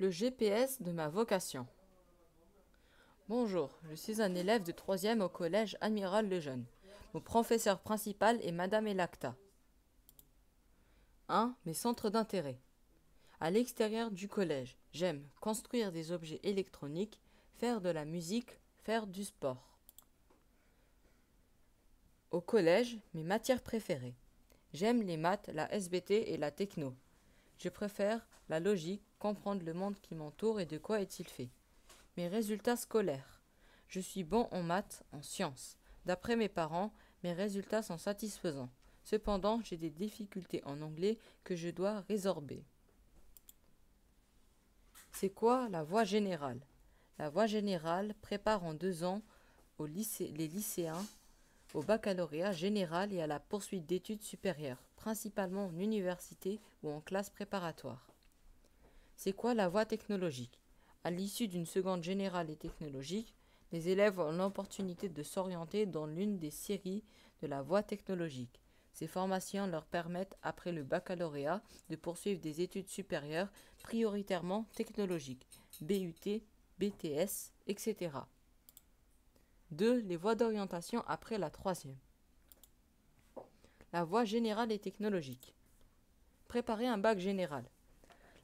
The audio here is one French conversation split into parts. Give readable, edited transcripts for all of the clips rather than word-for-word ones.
Le GPS de ma vocation. Bonjour, je suis un élève de 3e au collège Amiral Lejeune. Mon professeur principal est Madame Elacta. 1. Mes centres d'intérêt. À l'extérieur du collège, j'aime construire des objets électroniques, faire de la musique, faire du sport. Au collège, mes matières préférées. J'aime les maths, la SVT et la techno. Je préfère la logique, comprendre le monde qui m'entoure et de quoi est-il fait. Mes résultats scolaires. Je suis bon en maths, en sciences. D'après mes parents, mes résultats sont satisfaisants. Cependant, j'ai des difficultés en anglais que je dois résorber. C'est quoi la voie générale? La voie générale prépare en 2 ans les lycéens au baccalauréat général et à la poursuite d'études supérieures, principalement en université ou en classe préparatoire. C'est quoi la voie technologique? À l'issue d'une seconde générale et technologique, les élèves ont l'opportunité de s'orienter dans l'une des séries de la voie technologique. Ces formations leur permettent, après le baccalauréat, de poursuivre des études supérieures prioritairement technologiques, BUT, BTS, etc. 2. Les voies d'orientation après la 3e. La voie générale et technologique. Préparer un bac général.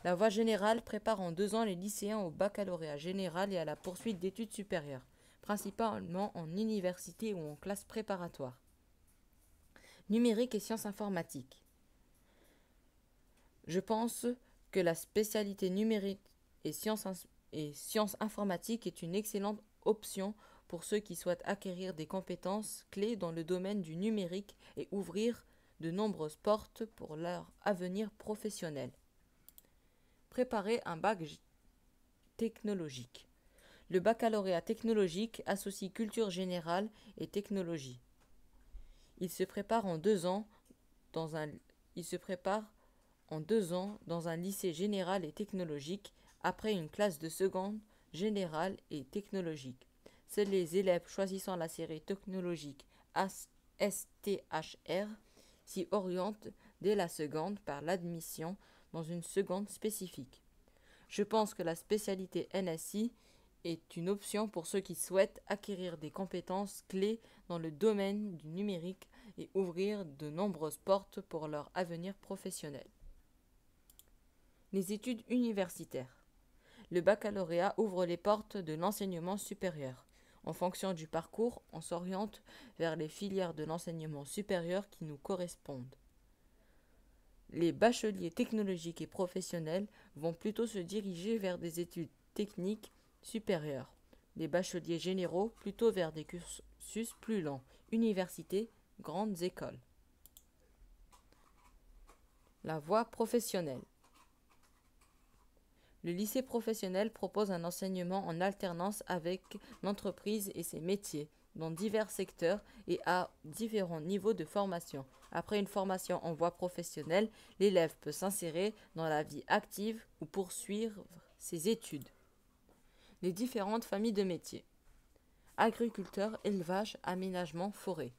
La voie générale prépare en 2 ans les lycéens au baccalauréat général et à la poursuite d'études supérieures, principalement en université ou en classe préparatoire. Numérique et sciences informatiques. Je pense que la spécialité numérique et sciences informatiques est une excellente option pour ceux qui souhaitent acquérir des compétences clés dans le domaine du numérique et ouvrir de nombreuses portes pour leur avenir professionnel. Préparer un bac technologique. Le baccalauréat technologique associe culture générale et technologie. Il se prépare en 2 ans dans un lycée général et technologique après une classe de seconde générale et technologique. Seuls les élèves choisissant la série technologique STHR s'y orientent dès la seconde par l'admission dans une seconde spécifique. Je pense que la spécialité NSI est une option pour ceux qui souhaitent acquérir des compétences clés dans le domaine du numérique et ouvrir de nombreuses portes pour leur avenir professionnel. Les études universitaires. Le baccalauréat ouvre les portes de l'enseignement supérieur. En fonction du parcours, on s'oriente vers les filières de l'enseignement supérieur qui nous correspondent. Les bacheliers technologiques et professionnels vont plutôt se diriger vers des études techniques supérieures. Les bacheliers généraux plutôt vers des cursus plus lents, universités, grandes écoles. La voie professionnelle. Le lycée professionnel propose un enseignement en alternance avec l'entreprise et ses métiers, dans divers secteurs et à différents niveaux de formation. Après une formation en voie professionnelle, l'élève peut s'insérer dans la vie active ou poursuivre ses études. Les différentes familles de métiers. Agriculteur, élevage, aménagement, forêt.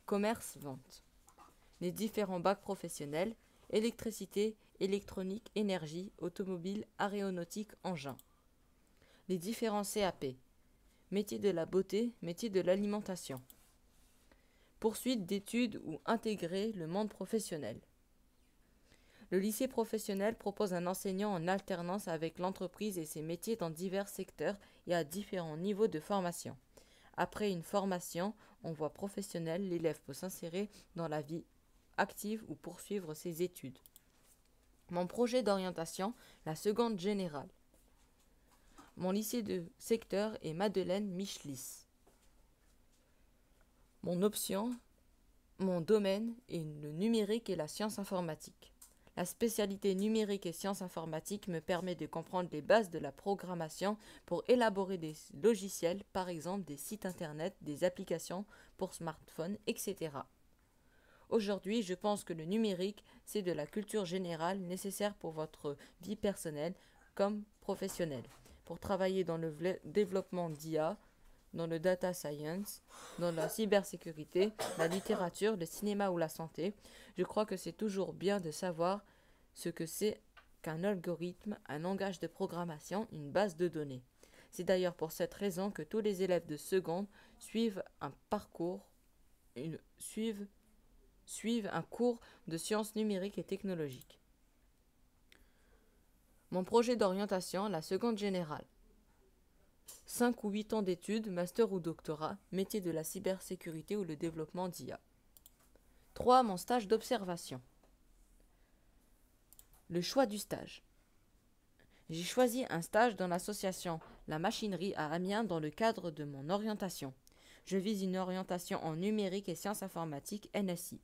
Commerce, vente. Les différents bacs professionnels. Électricité, électronique, énergie, automobile, aéronautique, engin. Les différents CAP. Métier de la beauté, métier de l'alimentation. Poursuite d'études ou intégrer le monde professionnel. Le lycée professionnel propose un enseignant en alternance avec l'entreprise et ses métiers dans divers secteurs et à différents niveaux de formation. Après une formation en voie professionnelle, l'élève peut s'insérer dans la vie active ou poursuivre ses études. Mon projet d'orientation, la seconde générale. Mon lycée de secteur est Madeleine Michelis. Mon domaine est le numérique et la science informatique. La spécialité numérique et sciences informatiques me permet de comprendre les bases de la programmation pour élaborer des logiciels, par exemple des sites internet, des applications pour smartphones, etc. Aujourd'hui, je pense que le numérique, c'est de la culture générale nécessaire pour votre vie personnelle comme professionnelle, pour travailler dans le développement d'IA, dans le data science, dans la cybersécurité, la littérature, le cinéma ou la santé. Je crois que c'est toujours bien de savoir ce que c'est qu'un algorithme, un langage de programmation, une base de données. C'est d'ailleurs pour cette raison que tous les élèves de seconde suivent un cours de sciences numériques et technologiques. Mon projet d'orientation, la seconde générale. 5 ou 8 ans d'études, master ou doctorat, métier de la cybersécurité ou le développement d'IA. 3. Mon stage d'observation. Le choix du stage. J'ai choisi un stage dans l'association La Machinerie à Amiens dans le cadre de mon orientation. Je vise une orientation en numérique et sciences informatiques NSI.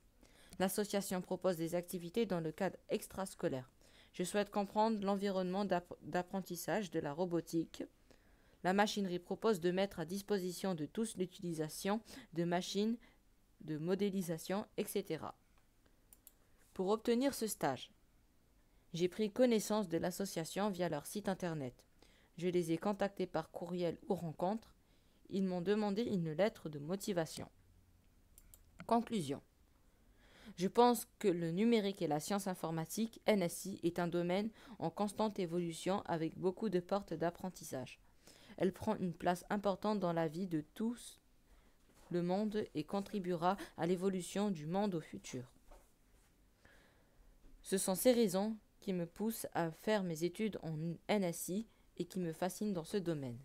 L'association propose des activités dans le cadre extrascolaire. Je souhaite comprendre l'environnement d'apprentissage de la robotique. La machinerie propose de mettre à disposition de tous l'utilisation de machines, de modélisation, etc. Pour obtenir ce stage, j'ai pris connaissance de l'association via leur site internet. Je les ai contactés par courriel ou rencontre. Ils m'ont demandé une lettre de motivation. Conclusion. Je pense que le numérique et la science informatique, NSI, est un domaine en constante évolution avec beaucoup de portes d'apprentissage. Elle prend une place importante dans la vie de tous le monde et contribuera à l'évolution du monde au futur. Ce sont ces raisons qui me poussent à faire mes études en NSI et qui me fascinent dans ce domaine.